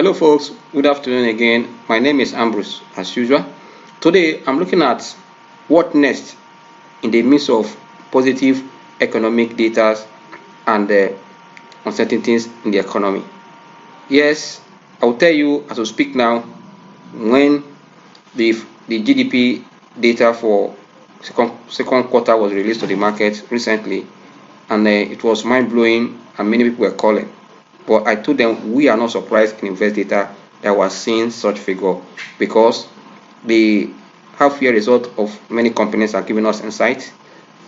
Hello, folks. Good afternoon again. My name is Ambrose, as usual. Today, I'm looking at what next in the midst of positive economic data and uncertainties in the economy. Yes, I will tell you as we speak now when the the GDP data for second quarter was released to the market recently, and it was mind blowing, and many people were calling. But I told them we are not surprised in invest data that was seeing such figure because the half year result of many companies are giving us insight,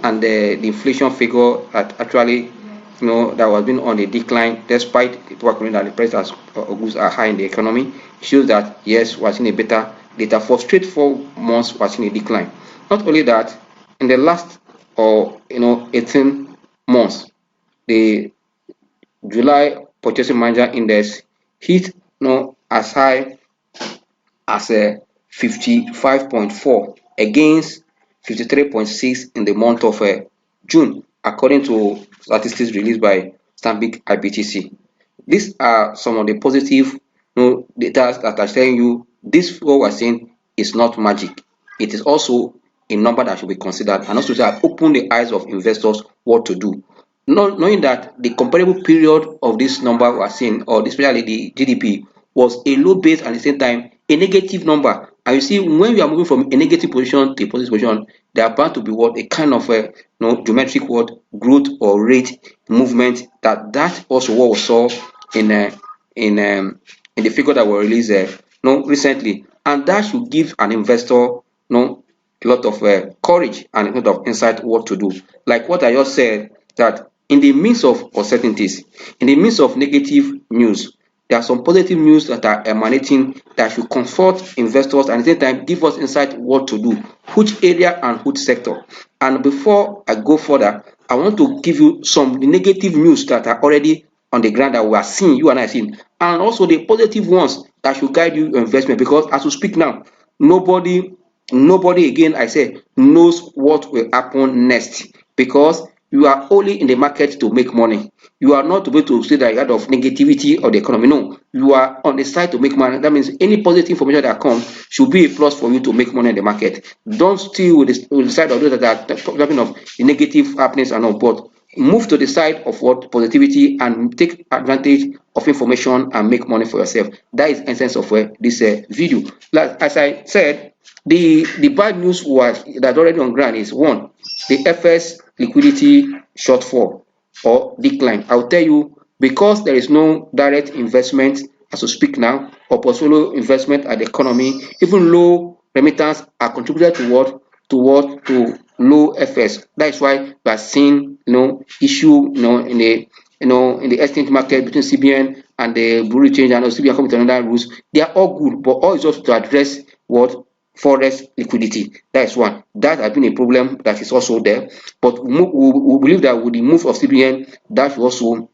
and the inflation figure that actually that was been on a decline despite the work that the prices of goods are high in the economy shows that yes, we're seeing a better data for straight 4 months. We're seeing a decline. Not only that, in the last or 18 months, the July Purchasing Manager Index hit as high as a 55.4 against 53.6 in the month of June, according to statistics released by Stanbic IBTC. These are some of the positive data that are telling you this what we're saying is not magic. It is also a number that should be considered and also to open the eyes of investors what to do. Knowing that the comparable period of this number we are seeing, or especially the GDP, was a low base and at the same time a negative number. And you see, when we are moving from a negative position to a positive position, there are bound to be what a kind of a geometric word growth or rate movement. That also what we saw in in in the figure that were released recently, and that should give an investor a lot of courage and a lot of insight what to do. Like what I just said, that in the midst of uncertainties, in the midst of negative news, there are some positive news that are emanating that should comfort investors and at the same time give us insight what to do, which area and which sector. And before I go further, I want to give you some negative news that are already on the ground that we are seeing, you and I are seeing, and also the positive ones that should guide you your investment. Because as we speak now, nobody again, I say, knows what will happen next, because you are only in the market to make money. You are not to be able to say that you out of negativity of the economy. No, you are on the side to make money. That means any positive information that comes should be a plus for you to make money in the market. Don't steal with the side of those that are talking of the negative happenings and all, but move to the side of what positivity and take advantage of information and make money for yourself. That is the essence of this video. Like as I said, the bad news was that already on ground is one, the FS liquidity shortfall or decline. I'll tell you, because there is no direct investment as we speak now, or portfolio investment at the economy, even low remittance are contributed to what to low FS. That is why we are seeing issue in the exchange market between CBN and the Bureau change, and CBN coming to another rules. They are all good, but all is just to address what forex liquidity. That is one. That has been a problem that is also there. But we believe that with the move of CBN, that will also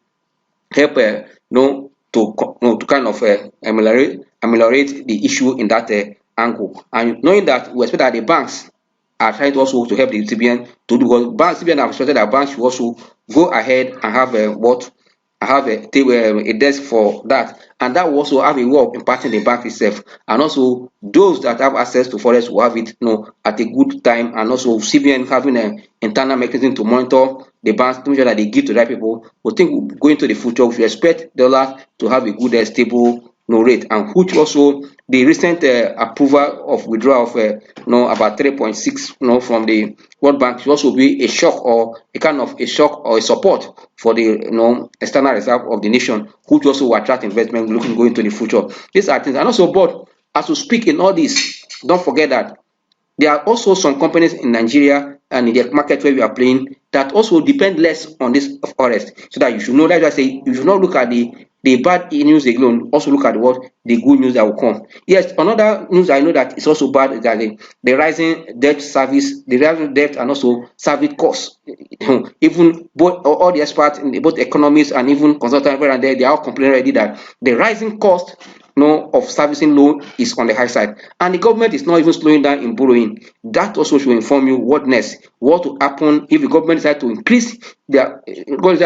help to kind of ameliorate the issue in that angle. And knowing that we expect that the banks are trying to also to help the CBN to do, because banks CBN have expected that banks should also go ahead and have a desk for that, and that will also have a way of impacting the bank itself, and also those that have access to forex will have it at a good time, and also CBN having an internal mechanism to monitor the banks to make sure that they give to the right people. We think going to the future we should expect dollar to have a good stable rate, and which also the recent approval of withdrawal of about 3.6 from the World Bank should also be a shock, or a kind of a shock or a support for the external reserve of the nation, which also will attract investment looking going to the future. These are things. And also, but as we speak in all this, don't forget that there are also some companies in Nigeria and in the market where we are playing that also depend less on this forest, so that you should know. That's why I say you should not look at the bad news alone. Also look at what the good news that will come. Yes, another news I know that is also bad is that the rising debt service, the rising debt and also service costs. Even both all the experts in both economists and even consultants and they are all complaining already that the rising cost of servicing loan is on the high side, and the government is not even slowing down in borrowing. That also should inform you what next, what will happen if the government decide to increase their what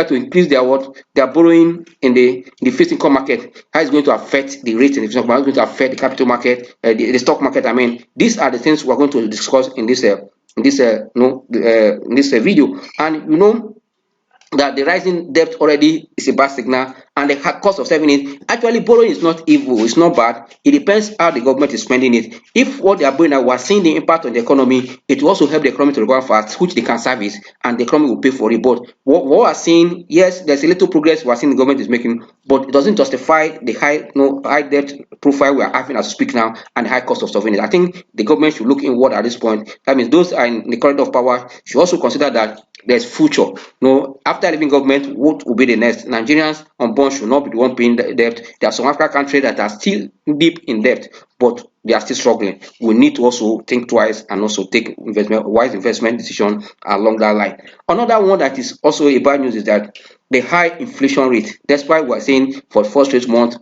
their borrowing in the fixed income market. How it's going to affect the rate in the fixed income market, how it's going to affect the capital market, the stock market. I mean, these are the things we're going to discuss in this video. And that the rising debt already is a bad signal, and the cost of saving it. Actually, borrowing is not evil, it's not bad. It depends how the government is spending it. If what they are borrowing now, we are seeing the impact on the economy, it will also help the economy to recover fast, which they can service, and the economy will pay for it. But what we are seeing, yes, there's a little progress we are seeing the government is making, but it doesn't justify the high debt profile we are having as we speak now, and the high cost of solving it. I think the government should look inward at this point. That means those are in the corridor of power should also consider that there's future. After leaving government, what will be the next? Nigerians unborn should not be the one paying the debt. There are some African countries that are still deep in debt, but they are still struggling. We need to also think twice and also take wise investment decision along that line. Another one that is also a bad news is that the high inflation rate, despite we are saying for the first 3 months,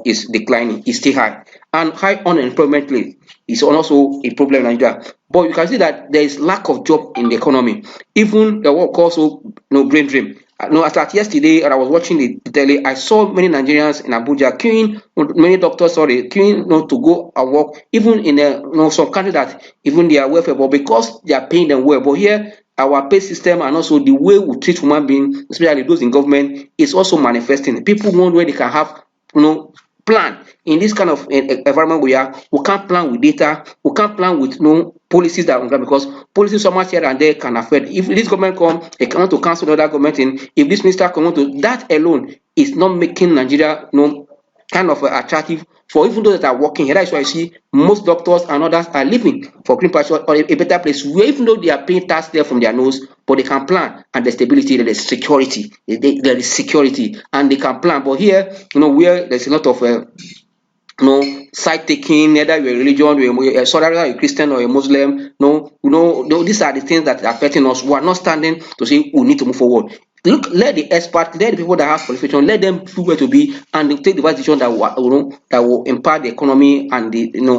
is declining, is still high, and high unemployment rate is also a problem in Nigeria. But you can see that there is lack of job in the economy. Even the work also brain drain. As at yesterday, and I was watching the tele, I saw many Nigerians in Abuja queuing, many doctors queuing to go and work, even in some countries that even they are welfare, but because they are paying them well. But here, our pay system and also the way we treat human beings, especially those in government, is also manifesting. People want where they can have plan in this kind of environment we can't plan with data, we can't plan with policies that are on ground, because policies so much here and there can affect. If this government come, they come to cancel another government in. If this minister come to, that alone is not making Nigeria kind of attractive for even those that are working here. That's why you see most doctors and others are living for green pasture or a better place where, even though they are paying tax there from their nose, but they can plan, and there's stability, there is security, there is security, and they can plan. But here, where there's a lot of side taking, either you're a religion, whether you're a Christian or a Muslim. These are the things that are affecting us. We are not standing to say we need to move forward. Look, let the experts, let the people that have qualification, let them do where to be, and they take the right decision that will impact the economy and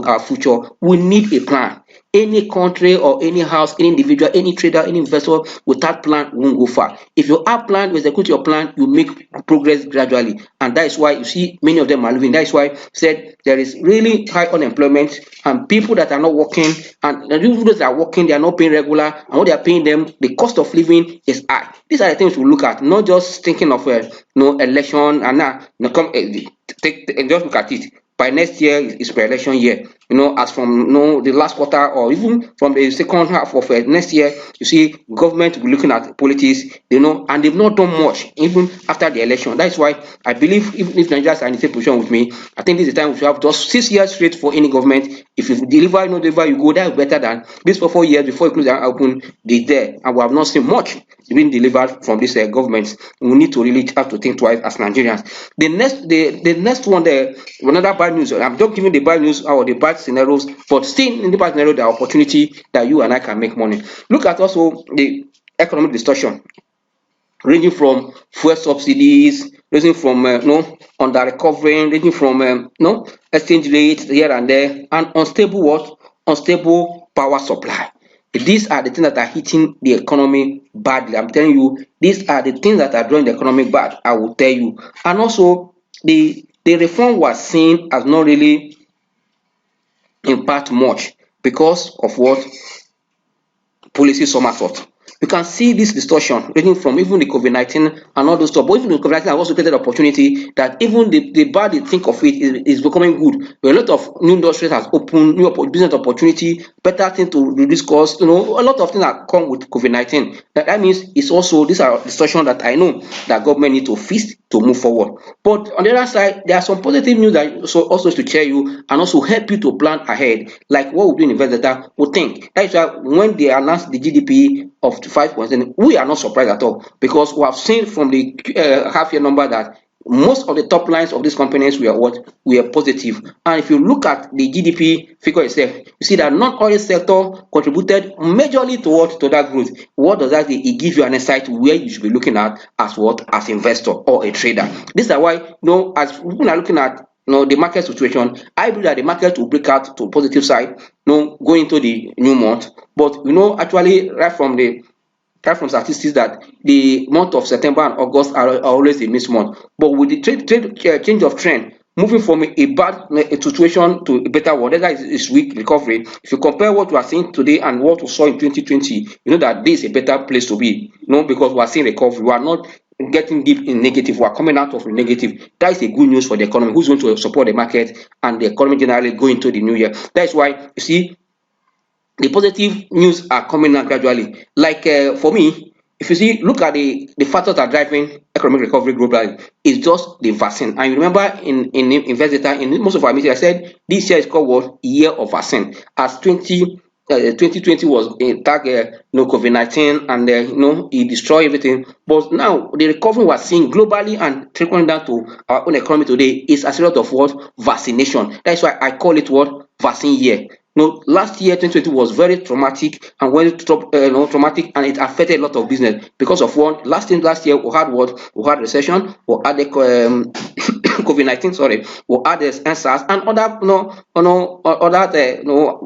our future. We need a plan. Any country or any house, any individual, any trader, any investor without plan won't go far. If you have plan, you execute your plan, you make progress gradually, and that is why you see many of them are living. That is why I said there is really high unemployment, and people that are not working, and even those that are working, they are not paying regular, and what they are paying them, the cost of living is high. These are the things we look at, not just thinking of election and just look at it. By next year is pre-election year. As from the last quarter, or even from the second half of next year, you see government will be looking at politics, and they've not done much even after the election. That's why I believe, even if Nigerians are in the same position with me, I think this is the time we should have just 6 years straight for any government. If you deliver, you go, that's better than this for 4 years before you close and open the there, and we have not seen much being delivered from this government. We need to really have to think twice as Nigerians. The next one there, another bad news. I'm just giving the bad news or the bad scenarios, but still in the bad scenario, there are opportunity that you and I can make money. Look at also the economic distortion, ranging from fuel subsidies, ranging from under recovering, ranging from exchange rates here and there, and unstable power supply. These are the things that are hitting the economy badly. I'm telling you, these are the things that are drawing the economy bad. I will tell you. And also, the reform was seen as not really impact much because of what policy somersault. You can see this distortion ranging from even the COVID-19 and all those stuff. But even the COVID-19 has also created opportunity that even the bad they think of it is becoming good. Where a lot of new industries has opened, new business opportunity, better thing to reduce costs. A lot of things that come with COVID-19. That means it's also, these are distortion that I know that government need to fix to move forward. But on the other side, there are some positive news that also to cheer you and also help you to plan ahead, like what we do in Invest Data we think. That is why when they announced the GDP of 5%, we are not surprised at all, because we have seen from the half-year number that most of the top lines of these companies were positive. And if you look at the GDP figure itself, you see that non-oil sector contributed majorly to that growth. What does that do? It gives you an insight where you should be looking at as investor or a trader. This is why, as people are looking at the market situation, I believe that the market will break out to positive side, going into the new month. But actually, right from statistics, that the month of September and August are always a mixed month. But with the trade change of trend, moving from a bad situation to a better one, whether it's weak recovery. If you compare what we are seeing today and what we saw in 2020, you know that this is a better place to be. Because we are seeing recovery. We are not getting deep in negative. We are coming out of the negative. That is a good news for the economy. Who's going to support the market and the economy generally going into the new year? That is why you see the positive news are coming out gradually. Like for me, if you see, look at the factors that are driving economic recovery globally. It's just the vaccine. And you remember in Invest Data, in most of our meetings, I said this year is called what? Year of Vaccine. As 2020 was a tag, COVID-19, and it destroyed everything. But now the recovery we're seeing globally and trickling down to our own economy today is as a result of what? Vaccination. That's why I call it what? Vaccine year. Last year 2020 was very traumatic and traumatic, and it affected a lot of business because of what? Last year we had what? We had recession, we had the COVID-19, sorry, we had the NSAS and other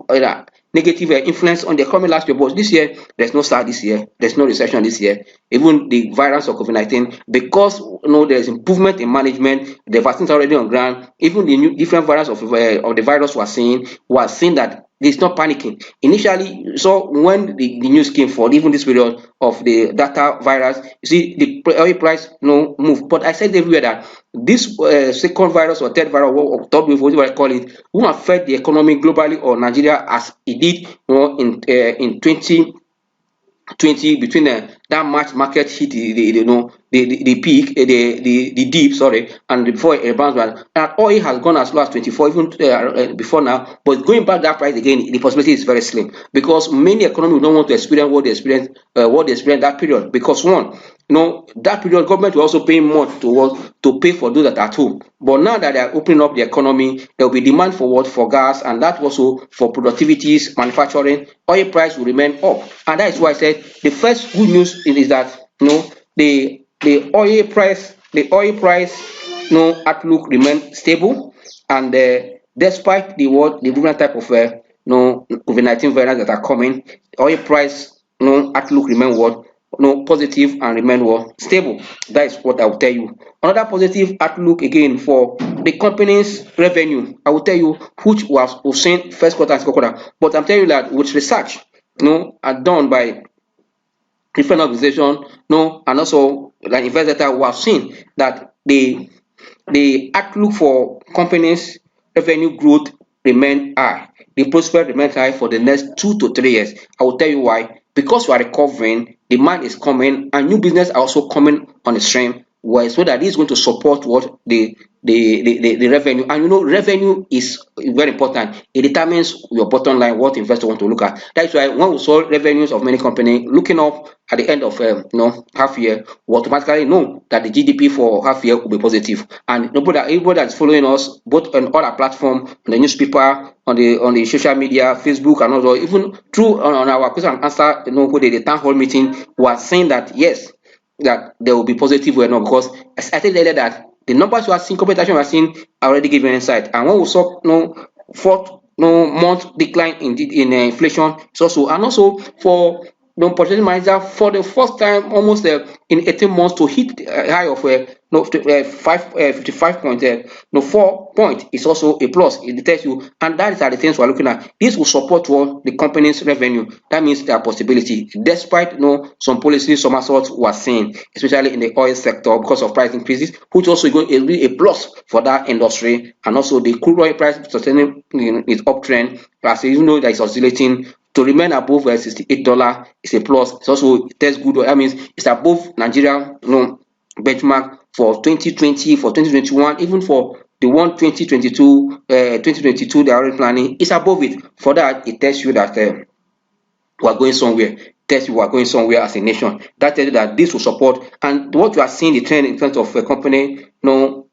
other negative influence on the economy last year. But this year there's no SARS this year, there's no recession this year, even the virus of COVID-19, because there's improvement in management, the vaccines are already on ground. Even the new different variants of the virus we're seeing that there's not panicking. Initially, so when the news came for even this period of the data virus, you see the oil price move. But I said everywhere that this second virus or third virus, or third wave, whatever I call it, won't affect the economy globally or Nigeria as it did in 2020, between that March market hit the peak, the dip, sorry, and before it bounce back. And oil has gone as low as 24 even before now. But going back that price again, the possibility is very slim, because many economies don't want to experience what they experienced that period. Because one, that period government will also pay more to pay for those that are at home. But now that they are opening up the economy, there will be demand for what? For gas, and that also for productivities, manufacturing. Oil price will remain up, and that is why I said the first good news is that the oil price outlook remain stable, and despite the different type of COVID-19 variants that are coming, oil price outlook remain what? Positive, and remain what? Stable. That is what I will tell you. Another positive outlook again for the company's revenue, I will tell you, which we've seen first quarter and second quarter. But I'm telling you that with research are done by different organizations, and also like Invest Data, we have seen that the outlook for companies' revenue growth remain high. The prospect remains high for the next 2 to 3 years. I will tell you why. Because we are recovering, demand is coming, and new business are also coming on the stream. So that is going to support what? The revenue. And revenue is very important. It determines your bottom line, what investors want to look at. That's why when we saw revenues of many companies looking up at the end of half year, we automatically know that the GDP for half year will be positive. And everybody that's following us, both on all our platforms, on the newspaper, on the social media, Facebook, and also even through on our question and answer, the town hall meeting, we are saying that yes, that there will be positive way now, because as I said earlier that the numbers you are seeing, corporate action you are seeing, are already giving insight. And when we saw fourth month decline in inflation, it's also, and also for purchasing manager for the first time almost in 18 months to hit a high of 55.4 point is also a plus. It tells you, and that is the things we're looking at. This will support what? The company's revenue. That means there are possibility, despite some policies, some assaults we are seeing, especially in the oil sector because of price increases, which also going to be a plus for that industry. And also the crude oil price sustaining its uptrend, as you know, that is oscillating to remain above $68 is a plus. It's also, it tells good. That means it's above Nigeria benchmark for 2020, for 2021, even for the one 2022 they are already planning. It's above it. For that, it tells you that we are going somewhere. Tells you we are going somewhere as a nation. That tells you that this will support, and what you are seeing, the trend in terms of company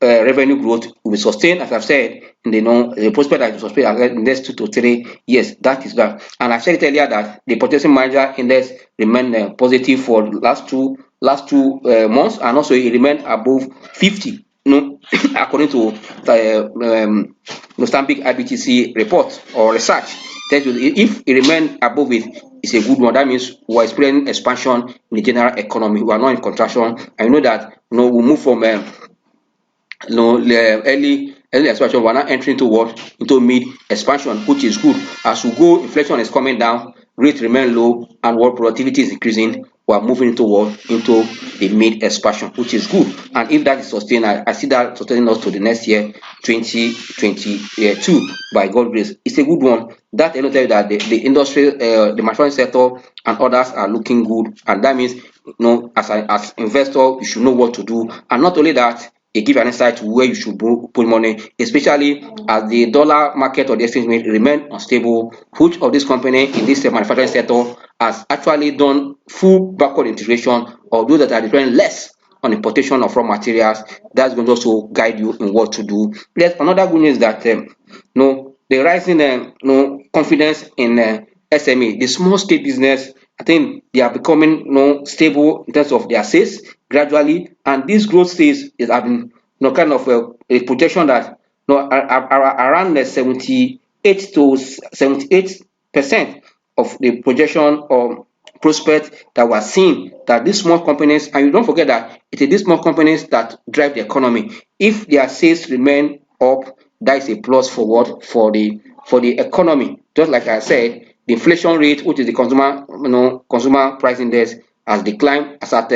revenue growth will be sustained, as I've said, in the prospect that it will sustain in the next 2 to 3 years. That is that. And I said it earlier that the purchasing manager index remained positive for last two months, and also it remained above 50 no, according to Mozambique IBTC report or research, tells you if it remain above it, it's a good one. That means we're experiencing expansion in the general economy. We are not in contraction. I know that we move from early expansion. We're now entering into what into mid expansion, which is good. As we go, inflation is coming down, rate remain low, and work productivity is increasing. We are moving into what into the mid expansion, which is good. And if that is sustained, I see that sustaining us to the next year, 2022, by God grace. It's a good one. That tell you that the industry, the manufacturing sector, and others are looking good, and that means as investor, you should know what to do, and not only that, it gives an insight to where you should put money, especially as the dollar market or the exchange rate remain unstable. Which of this company in this manufacturing sector has actually done full backward integration, or those that are depending less on importation of raw materials? That's going to also guide you in what to do. There's another good news that the rising confidence in SME, the small scale business. I think they are becoming stable in terms of their sales gradually, and this growth sales is having kind of a projection that around the 78 to 78% of the projection or prospect that we're seeing, that these small companies, and you don't forget that it is these small companies that drive the economy. If their sales remain up, that is a plus forward for the economy. Just like I said, the inflation rate, which is the consumer price index, has declined as at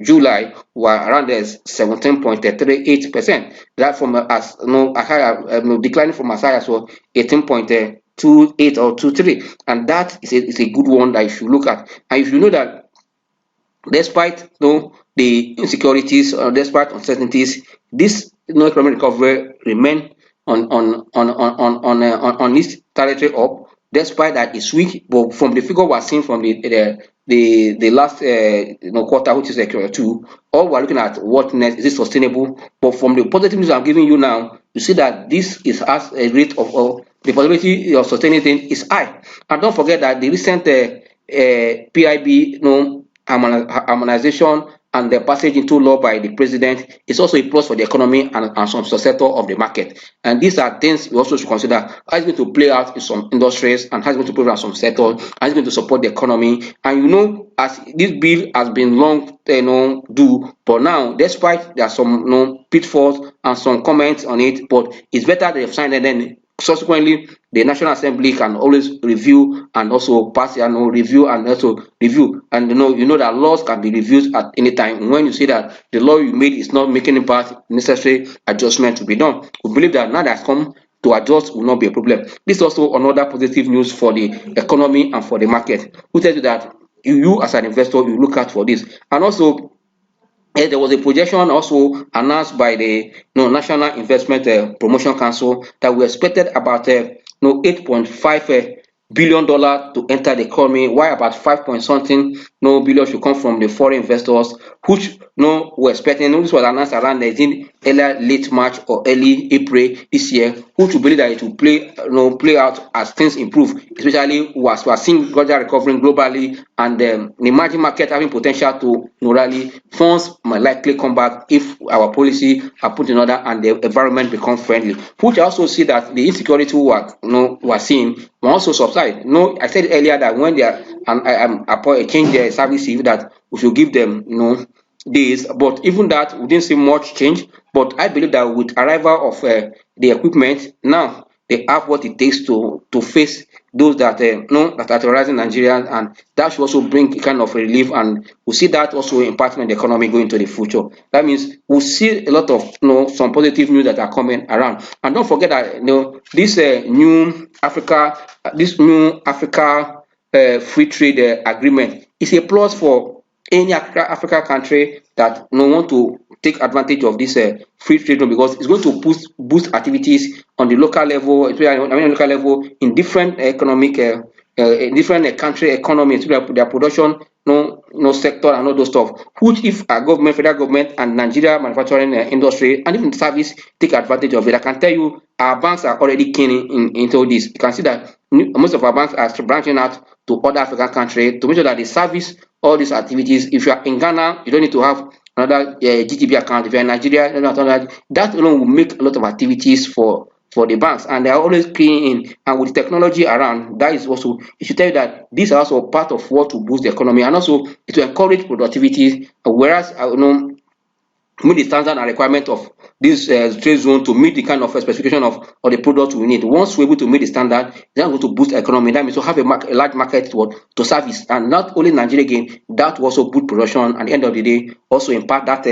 July, were around 17.38%. That from as a higher, declining from as high as well 18.28 or 23, and that is a good one that you should look at. And if you know that despite the insecurities or despite uncertainties, this economic recovery remain on its territory up, despite that it's weak. But from the figure we're seeing from the last quarter, which is Q2, all we're looking at what next, is it sustainable? But from the positive news I'm giving you now, you see that this is as a rate of the possibility of sustaining things is high. And don't forget that the recent PIB harmonization and the passage into law by the president is also a plus for the economy and some sector of the market. And these are things we also should consider how it's going to play out in some industries, and how it's going to play out in some sectors, how it's going to support the economy. And as this bill has been long due, but now despite there are some pitfalls and some comments on it, but it's better they've signed it. Then subsequently the National Assembly can always review and also pass review and also review. And that laws can be reviewed at any time. When you see that the law you made is not making any part necessary adjustment to be done, we believe that now that's come to adjust will not be a problem. This is also another positive news for the economy and for the market, who tells you that you as an investor, you look out for this. And also, there was a projection also announced by the National Investment Promotion Council that we expected about 8.5 billion to enter the economy, while about 5 point something billion should come from the foreign investors, which we're expecting. This was announced around earlier late March or early April this year, which we believe that it will play out as things improve, especially as we are seeing gradual recovering globally, and the emerging market having potential to rally. Funds might likely come back if our policy are put in order and the environment become friendly, which I also see that the insecurity we are seeing will also subside. I said earlier that when they are a change their service, that we should give them days, but even that we didn't see much change. But I believe that with arrival of the equipment, now they have what it takes to face those that that are terrorizing Nigerians, and that should also bring kind of relief, and we see that also impacting the economy going into the future. That means we'll see a lot of some positive news that are coming around. And don't forget that this new Africa free trade agreement is a plus for any Africa country that want to take advantage of this free trade zone, because it's going to boost activities on the local level, local level in different economic, in different country economies, their production, sector and all those stuff. Which if our government, federal government, and Nigeria manufacturing industry and even service take advantage of it, I can tell you our banks are already keen into this. You can see that most of our banks are branching out to other African countries to make sure that they service all these activities. If you are in Ghana, you don't need to have another GTB account. If you're in Nigeria, that alone will make a lot of activities for the banks, and they are always keying in. And with technology around, that is also, it should tell you that these are also part of what will boost the economy, and also it will encourage productivity. Whereas meet the standard and requirement of this trade zone to meet the kind of specification of the product we need. Once we're able to meet the standard, then going to boost economy. That means to have a large market to service, and not only Nigeria again, that will also boost production. At the end of the day, also impact that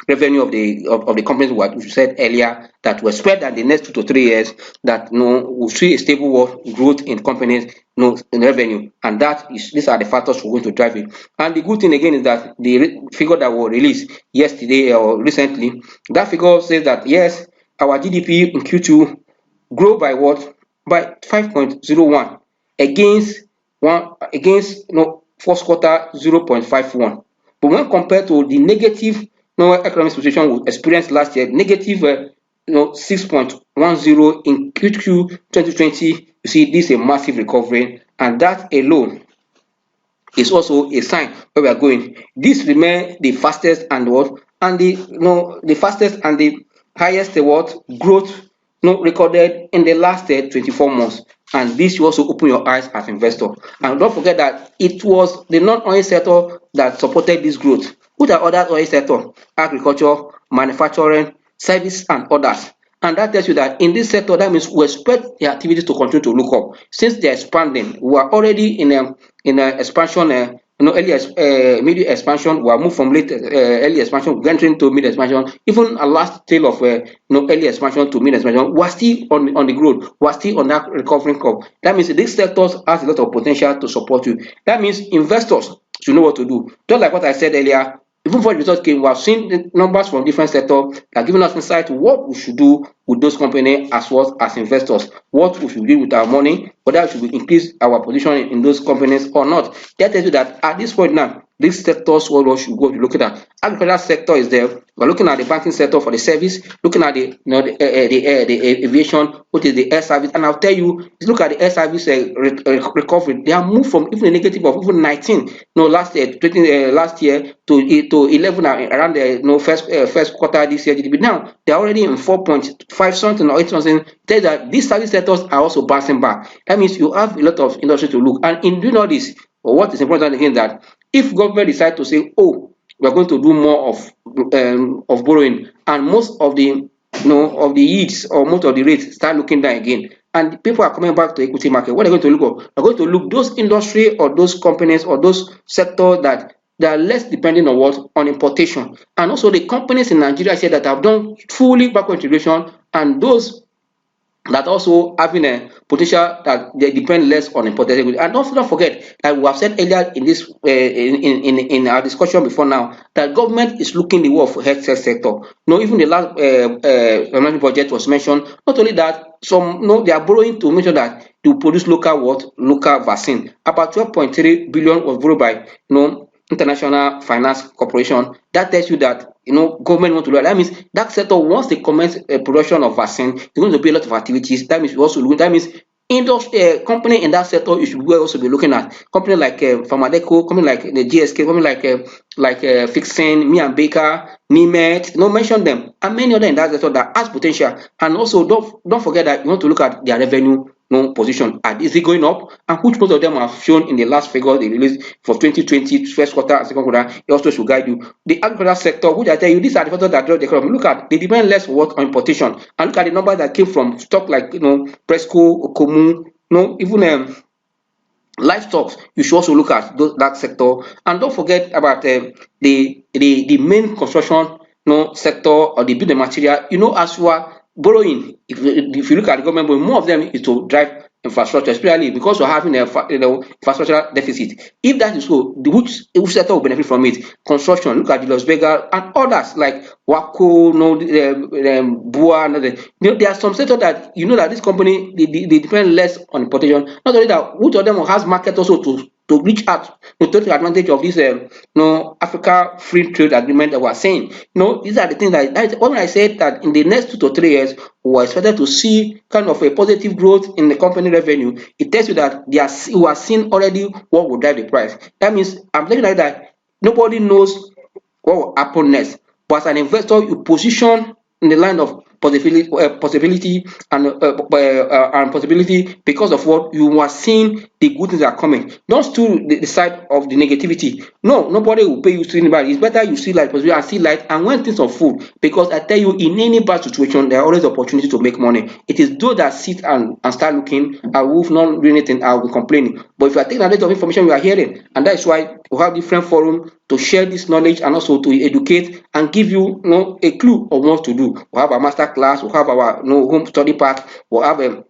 revenue of the companies what we said earlier, that were spread that the next 2 to 3 years, that we'll see a stable growth in companies, in revenue, and that is, these are the factors we're going to drive it. And the good thing again is that the figure that was released yesterday or recently, that figure says that yes, our GDP in Q2 grow by what? By 5.01 against first quarter 0.51. But when compared to the negative economic situation we experienced last year, negative 6.10 in Q2 2020, you see this is a massive recovery, and that alone is also a sign where we are going. This remain the fastest and what and the fastest and the highest what growth recorded in the last 24 months. And this will also open your eyes as investor. And don't forget that it was the non-oil sector that supported this growth. Which are other oil sector? Agriculture, manufacturing, service, and others. And that tells you that in this sector, that means we expect the activities to continue to look up. Since they're expanding, we are already in a expansion, early middle expansion. We are moved from late early expansion, entering to mid expansion. Even a last tail of early expansion to mid expansion, we are still on the growth. We are still on that recovering curve. That means these sectors has a lot of potential to support you. That means investors should know what to do. Just like what I said earlier, even before the result came, we have seen the numbers from different sectors that are giving us insight to what we should do with those companies as well as investors, what we should do with our money, whether we should increase our position in those companies or not. That tells you that at this point now, these sectors what we should go to looking at. Agricultural sector is there. We're looking at the banking sector for the service, looking at the aviation, which is the air service. And I'll tell you, look at the air service recovery. They have moved from even a negative of even 19, last year to 11 around the first quarter this year GDP. Now they're already in 4.5 something or 8 something. Tell that these service sectors are also bouncing back. That means you have a lot of industry to look. And in doing all this, what is important again that if government decide to say, oh, we are going to do more of borrowing, and most of the of the yields or most of the rates start looking down again, and people are coming back to equity market, what are they going to look at? They're going to look those industry or those companies or those sectors that they are less dependent on what on importation, and also the companies in Nigeria say that have done fully backward integration, and those that also having a potential that they depend less on imported goods. And also don't forget that we have said earlier in this in our discussion before now that government is looking the way of health sector. Even the last budget was mentioned. Not only that, some they are borrowing to make sure that to produce local vaccine. About 12.3 billion was borrowed by International Finance Corporation. That tells you that government want to do that. That means that sector once they commence production of vaccine, there's going to be a lot of activities. That means we also look. That means industry company in that sector you should also be looking at. Company like Pharmadeco, company like the GSK, company like Fixin, Me and Baker, Nimet. Mention them, and many other in that sector that has potential. And also don't forget that you want to look at their revenue position. Is it going up? And which most of them have shown in the last figure they released for 2020, first quarter and second quarter. It also should guide you. The agricultural sector, which I tell you, these are the factors that drive the economy. Look at they depend less on importation. And look at the number that came from stock like Presco, Okomu, even livestock. You should also look at that sector. And don't forget about the main construction sector or the building material. As you are borrowing, if you look at the government borrowing, more of them is to drive infrastructure, especially because we're having a infrastructure deficit. If that is so, which sector will benefit from it? Construction. Look at the Las Vegas and others like Waco, Bua. There are some sectors that that this company they depend less on importation. Not only that, which of them has market also to reach out to take advantage of this Africa Free Trade Agreement that we're saying. These are the things that when I said that in the next 2 to 3 years we are expected to see kind of a positive growth in the company revenue. It tells you that we are seeing already what will drive the price. That means I'm telling you like that nobody knows what will happen next. But as an investor, you position in the line of possibility because of what you are seeing the good things that are coming. Don't stool the side of the negativity. No, nobody will pay you to anybody. It's better you see light possibility and see light and when things unfold. Because I tell you, in any bad situation, there are always opportunities to make money. It is those that sit and start looking and will not do anything, I will be complaining. But if you are taking advantage of information you are hearing, and that is why we have different forums to share this knowledge and also to educate and give you, a clue of what to do. We have a master class, we have our home study pack, we have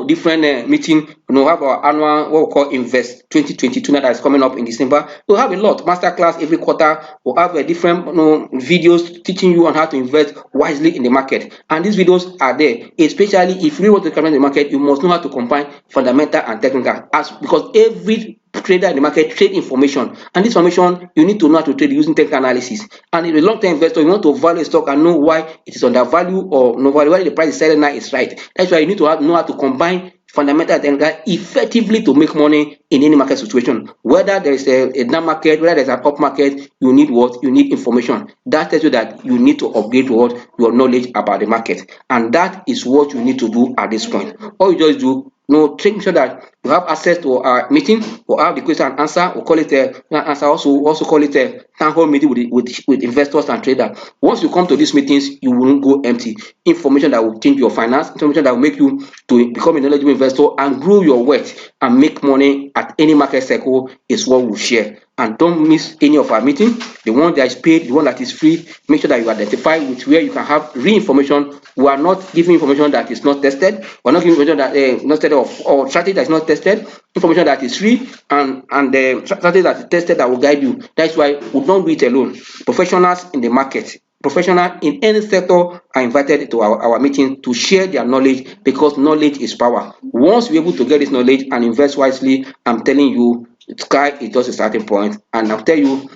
different meeting. Have our annual what we call Invest 2022 that is coming up in December. We'll have a lot master class every quarter. We'll have a different videos teaching you on how to invest wisely in the market. And these videos are there, especially if you really want to come in the market. You must know how to combine fundamental and technical, as because every trader in the market trade information, and this information you need to know how to trade using technical analysis. And if a long-term investor, you want to value a stock and know why it is undervalued or no value, why the price is selling now is right. That's why you need to know how to combine fundamental and technical effectively to make money in any market situation. Whether there is a down market, whether there's an up market, you need what? You need information. That tells you that you need to upgrade what? Your knowledge about the market. And that is what you need to do at this point. All you just do, make sure that you have access to our meeting. We'll have the question and answer. We'll call it answer. Also call it a town hall meeting with investors and traders. Once you come to these meetings, you won't go empty. Information that will change your finance, information that will make you to become a knowledgeable investor and grow your wealth and make money at any market cycle is what we'll share. And don't miss any of our meeting. The one that is paid, the one that is free. Make sure that you identify with where you can have real information. We are not giving information that is not tested. We're not giving information that not tested or strategy that is not tested. Information that is free and the strategy that is tested that will guide you. That's why we don't do it alone. Professionals in the market, professionals in any sector are invited to our meeting to share their knowledge, because knowledge is power. Once we're able to get this knowledge and invest wisely, I'm telling you, sky is just a starting point. And I'll tell you,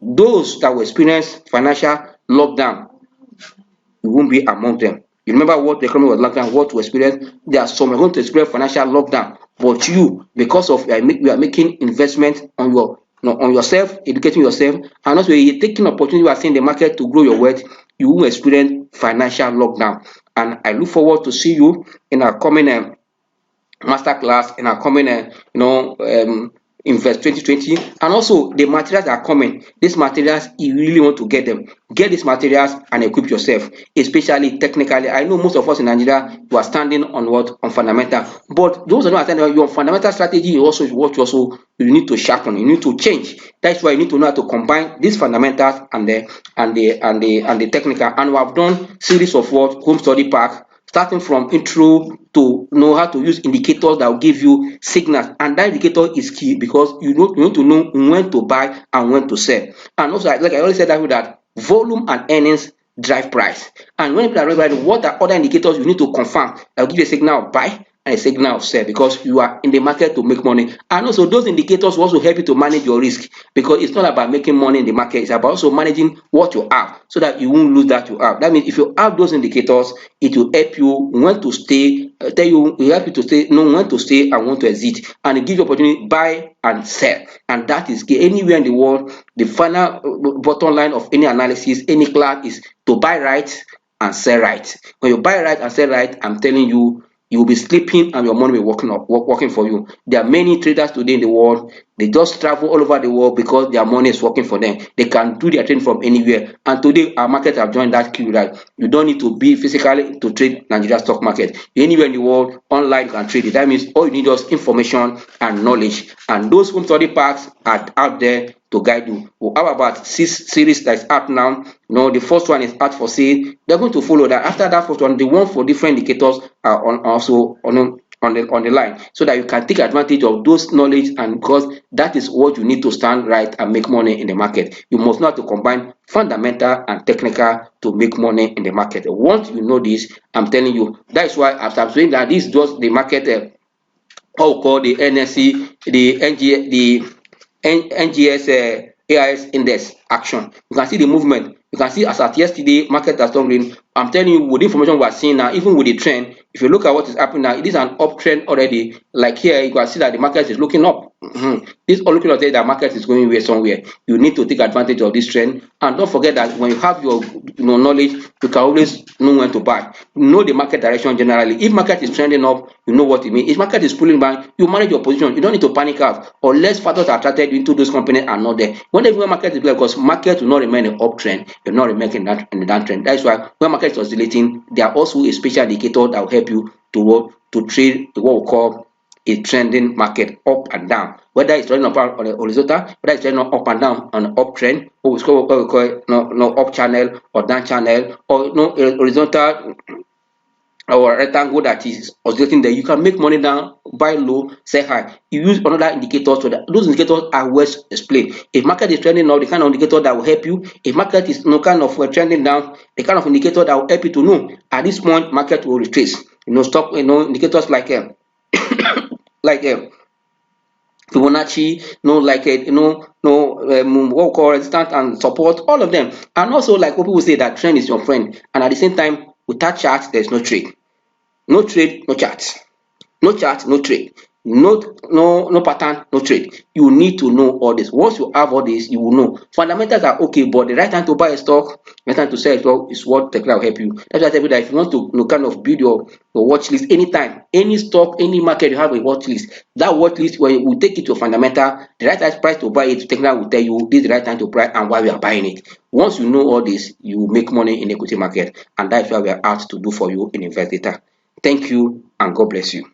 those that will experience financial lockdown, you won't be among them. You remember what the economy was lockdown, what to experience? There are some are going to experience financial lockdown, but you, because of you are making investment on on yourself, educating yourself, and also you're taking opportunity you are seeing the market to grow your wealth, you won't experience financial lockdown. And I look forward to see you in our coming master class, in our coming Invest 2020. And also the materials that are coming, these materials, you really want to get these materials and equip yourself, especially technically. I know most of us in Nigeria, you are standing on what? On fundamental, but those are not standing on your fundamental strategy. Also what you need to sharpen, you need to change. That's why you need to know how to combine these fundamentals and the technical. And we have done series of what? Home study pack, starting from intro to know how to use indicators that will give you signals. And that indicator is key, because you need to know when to buy and when to sell. And also, like I already said, that volume and earnings drive price. And when people are ready, what are other indicators you need to confirm that will give you a signal of buy and a signal of sell, because you are in the market to make money. And also those indicators will also help you to manage your risk, because it's not about making money in the market, it's about also managing what you have so that you won't lose that you have. That means if you have those indicators, it will help you when to stay, it will help you to stay, know when to stay and when to exit, and it gives you opportunity buy and sell. And that is anywhere in the world. The final bottom line of any analysis, any class, is to buy right and sell right. When you buy right and sell right, I'm telling you, you will be sleeping and your money will be working for you. There are many traders today in the world. They just travel all over the world because their money is working for them. They can do their trading from anywhere. And today our market have joined that queue, right? You don't need to be physically to trade Nigeria stock market. Anywhere in the world, online you can trade it. That means all you need is information and knowledge. And those home study packs are out there to guide you. We have about 6 series that is out now. The first one is out for sale. They're going to follow that. After that first one, the one for different indicators are also on the line, so that you can take advantage of those knowledge, and because that is what you need to stand right and make money in the market. You must know how to combine fundamental and technical to make money in the market. Once you know this, I'm telling you, that is why after I'm saying that this is just the market, what we call the NSC, the NGS AIS index action. You can see the movement. You can see as at yesterday, market has done green. I'm telling you, with the information we are seeing now, even with the trend, If you look at what is happening now, it is an uptrend already. Like here, you can see that the market is looking up. This all looking at that market is going where somewhere. You need to take advantage of this trend, and don't forget that when you have your knowledge, you can always know when to buy. Know the market direction generally. If market is trending up, you know what it means. If market is pulling back, you manage your position. You don't need to panic out unless factors are attracted into those companies are not there. When market is there, because market will not remain an uptrend, it will not remain in the downtrend. That's why when market is oscillating, there are also a special indicator that will help you to trade what we call a trending market up and down. Whether it's trending up on a horizontal, whether it's trending up and down on an uptrend, what we call up channel or down channel, or a horizontal or rectangle that is oscillating there, you can make money down, buy low, sell high. You use another indicator so that those indicators are well explained. If market is trending up, the kind of indicator that will help you. If market is kind of trending down, the kind of indicator that will help you to know at this point market will retrace. Stop. Indicators like like Fibonacci, like what we call resistance and support, all of them. And also, like what people say, that trend is your friend, and at the same time, without chart, there's no trade. No trade, no chart. No chart, no trade. No pattern, no trade. You need to know all this. Once you have all this, you will know. Fundamentals are okay, but the right time to buy a stock, the right time to sell a stock is what technical will help you. That's why I tell you that if you want to kind of build your watch list anytime, any stock, any market, you have a watch list. That watch list, when you will take it to a fundamental, the right time price to buy it, technical will tell you this is the right time to buy and why we are buying it. Once you know all this, you will make money in the equity market, and that's what we are out to do for you in Invest Data. Thank you and God bless you.